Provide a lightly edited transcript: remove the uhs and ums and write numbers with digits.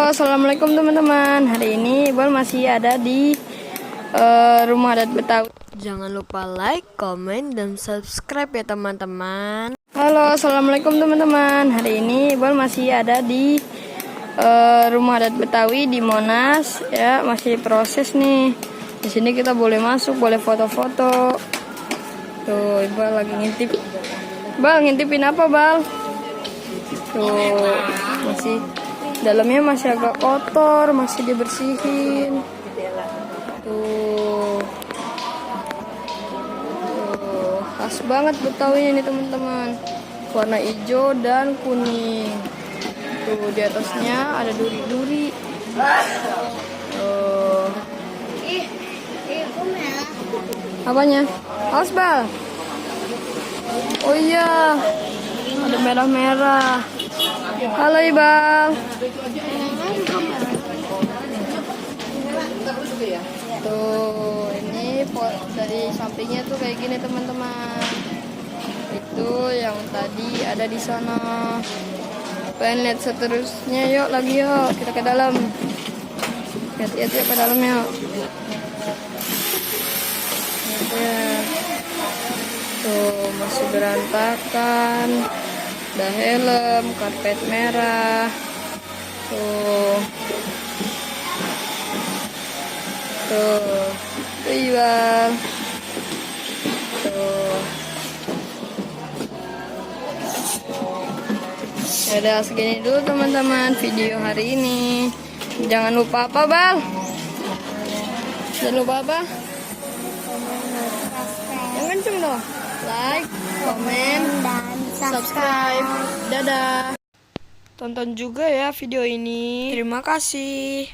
Halo, assalamualaikum teman-teman. Hari ini Iqbal masih ada di rumah adat Betawi. Jangan lupa like, komen, dan subscribe ya teman-teman. Halo, assalamualaikum teman-teman. Hari ini Iqbal masih ada di rumah adat Betawi di Monas. Ya, masih proses nih. Di sini kita boleh masuk, boleh foto-foto. Tuh, Iqbal lagi ngintip. Bal, ngintipin apa, Bal? Tuh, masih dalamnya masih agak kotor, masih dibersihin. Tuh, khas banget Betawi ini teman-teman. Warna hijau dan kuning. Tuh, di atasnya ada duri-duri. Tuh. Apanya? Awas, Bal. Oh iya, ada merah-merah. Halo Iqbal. Tuh, ini dari sampingnya tuh kayak gini teman-teman. Itu yang tadi ada di sana. Pengen lihat seterusnya, yuk lagi yuk, kita ke dalam. Lihat-lihat yuk ke dalam yuk. Ya. Tuh, masih berantakan. Ada helm, karpet merah. Tuh. Tuh. Iya. Tuh. Ya udah, segini dulu teman-teman video hari ini. Jangan lupa apa, Bal? Jangan lupa apa? Yang kenceng dong. Like, komen, dan subscribe. Dadah. Tonton juga ya video ini. Terima kasih.